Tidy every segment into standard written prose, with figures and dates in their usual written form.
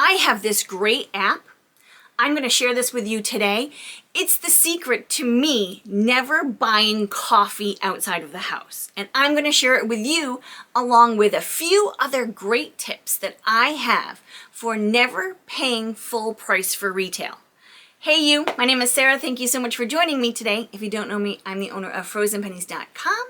I have this great app. I'm going to share this with you today. It's the secret to me never buying coffee outside of the house. And I'm going to share it with you along with a few other great tips that I have for never paying full price for retail. Hey you, my name is Sarah. Thank you so much for joining me today. If you don't know me, I'm the owner of FrozenPennies.com.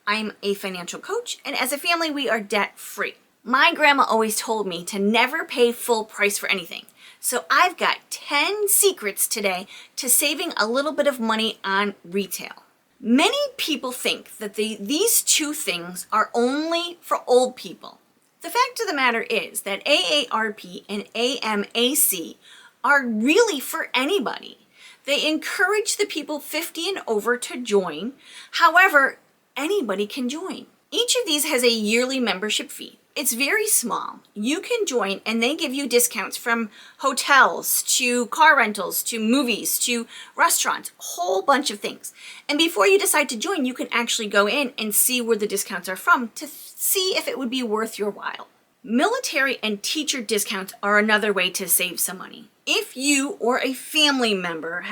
I'm a financial coach, and as a family, we are debt-free. My grandma always told me to never pay full price for anything. So I've got 10 secrets today to saving a little bit of money on retail. Many people think that these two things are only for old people. The fact of the matter is that AARP and AMAC are really for anybody. They encourage the people 50 and over to join. However, anybody can join. Each of these has a yearly membership fee. It's very small. You can join and they give you discounts from hotels to car rentals to movies to restaurants, a whole bunch of things. And before you decide to join, you can actually go in and see where the discounts are from to see if it would be worth your while. Military and teacher discounts are another way to save some money. If you or a family member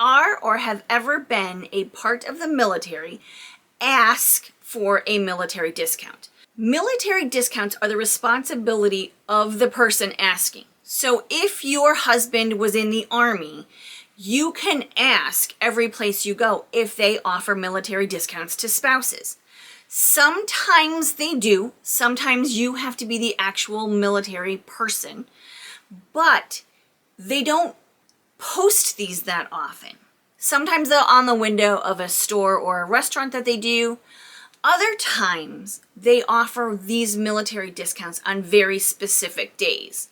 are or have ever been a part of the military, ask for a military discount. Military discounts are the responsibility of the person asking. So if your husband was in the Army, you can ask every place you go if they offer military discounts to spouses. Sometimes they do. Sometimes you have to be the actual military person, but they don't post these that often. Sometimes they're on the window of a store or a restaurant that they do. Other times, they offer these military discounts on very specific days.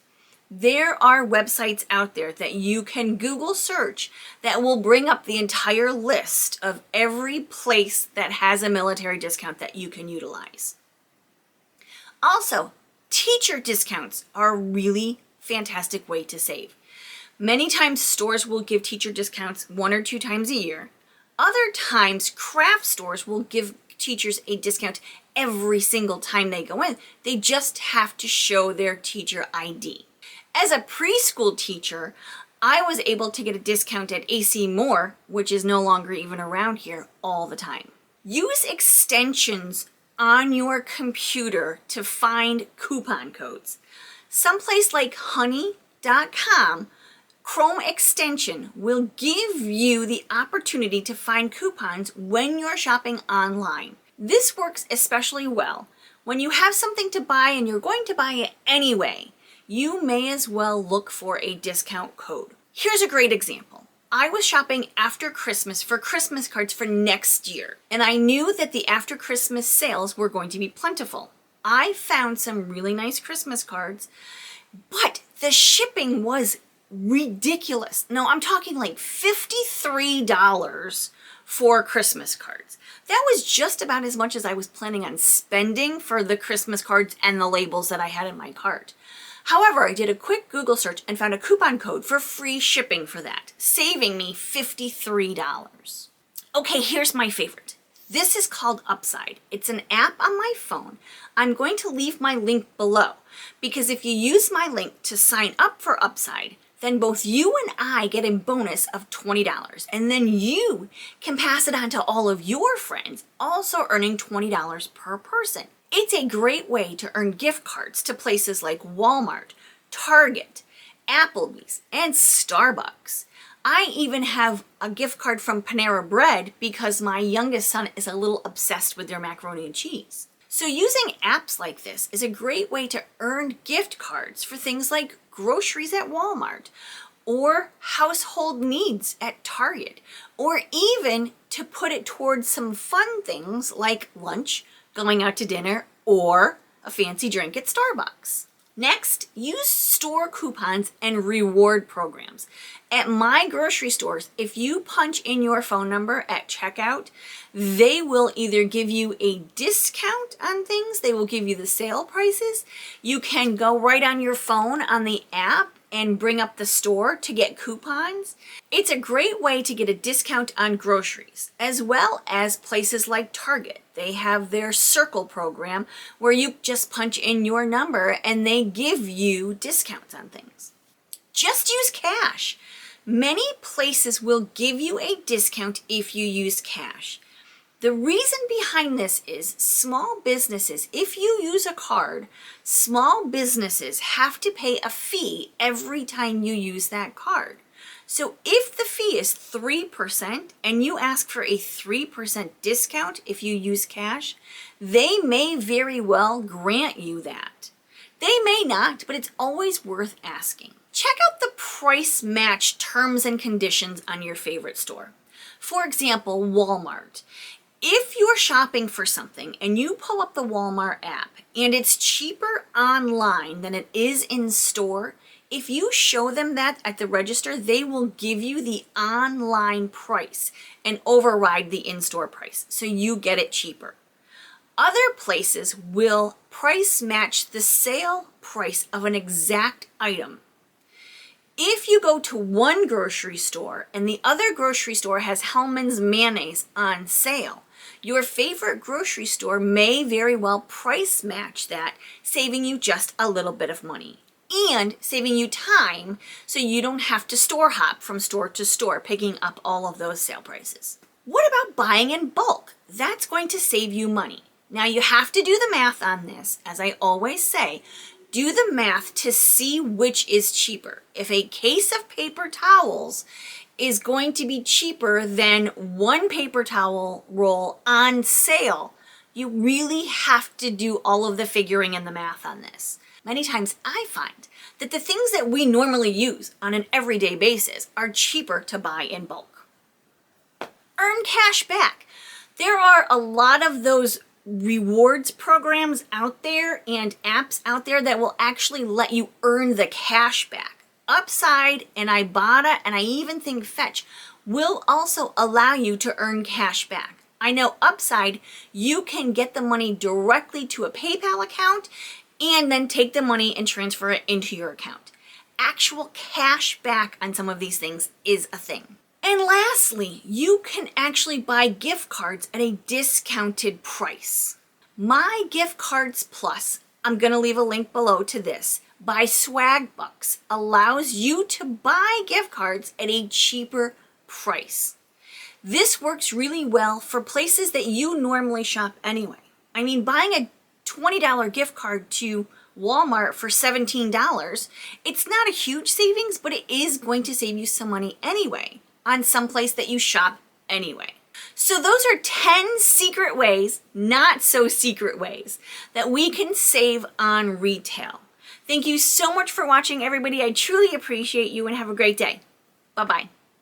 There are websites out there that you can Google search that will bring up the entire list of every place that has a military discount that you can utilize. Also, teacher discounts are a really fantastic way to save. Many times, stores will give teacher discounts 1 or 2 times a year. Other times, craft stores will give teachers a discount every single time they go in. They just have to show their teacher ID. As a preschool teacher, I was able to get a discount at AC Moore, which is no longer even around here, all the time. Use extensions on your computer to find coupon codes. Someplace like honey.com, Chrome extension will give you the opportunity to find coupons when you're shopping online. This works especially well when you have something to buy and you're going to buy it anyway. You may as well look for a discount code. Here's a great example. I was shopping after Christmas for Christmas cards for next year, and I knew that the after Christmas sales were going to be plentiful. I found some really nice Christmas cards, but the shipping was ridiculous. No, I'm talking like $53 for Christmas cards. That was just about as much as I was planning on spending for the Christmas cards and the labels that I had in my cart. However, I did a quick Google search and found a coupon code for free shipping for that, saving me $53. Okay, here's my favorite. This is called Upside. It's an app on my phone. I'm going to leave my link below because if you use my link to sign up for Upside, then both you and I get a bonus of $20, and then you can pass it on to all of your friends, also earning $20 per person. It's a great way to earn gift cards to places like Walmart, Target, Applebee's, and Starbucks. I even have a gift card from Panera Bread because my youngest son is a little obsessed with their macaroni and cheese. So using apps like this is a great way to earn gift cards for things like groceries at Walmart or household needs at Target, or even to put it towards some fun things like lunch, going out to dinner, or a fancy drink at Starbucks. Next, use store coupons and reward programs. At my grocery stores, if you punch in your phone number at checkout, they will either give you a discount on things, they will give you the sale prices. You can go right on your phone on the app and bring up the store to get coupons. It's a great way to get a discount on groceries, as well as places like Target. They have their Circle program where you just punch in your number and they give you discounts on things. Just use cash. Many places will give you a discount if you use cash. The reason behind this is small businesses, if you use a card, small businesses have to pay a fee every time you use that card. So if the fee is 3% and you ask for a 3% discount if you use cash, they may very well grant you that. They may not, but it's always worth asking. Check out the price match terms and conditions on your favorite store. For example, Walmart. If you're shopping for something and you pull up the Walmart app and it's cheaper online than it is in store, if you show them that at the register, they will give you the online price and override the in-store price, so you get it cheaper. Other places will price match the sale price of an exact item. If you go to one grocery store and the other grocery store has Hellmann's mayonnaise on sale, your favorite grocery store may very well price match that, saving you just a little bit of money and saving you time so you don't have to store hop from store to store picking up all of those sale prices. What about buying in bulk? That's going to save you money. Now you have to do the math on this. As I always say, do the math to see which is cheaper. If a case of paper towels is going to be cheaper than one paper towel roll on sale, you really have to do all of the figuring and the math on this. Many times I find that the things that we normally use on an everyday basis are cheaper to buy in bulk. Earn cash back. There are a lot of those rewards programs out there and apps out there that will actually let you earn the cash back. Upside and Ibotta, and I even think Fetch, will also allow you to earn cash back. I know Upside, you can get the money directly to a PayPal account and then take the money and transfer it into your account. Actual cash back on some of these things is a thing. And lastly, you can actually buy gift cards at a discounted price. My Gift Cards Plus, I'm going to leave a link below to this, by Swagbucks, allows you to buy gift cards at a cheaper price. This works really well for places that you normally shop anyway. I mean, buying a $20 gift card to Walmart for $17, it's not a huge savings, but it is going to save you some money anyway on some place that you shop anyway. So those are 10 secret ways, not so secret ways, that we can save on retail. Thank you so much for watching, everybody. I truly appreciate you and have a great day. Bye-bye.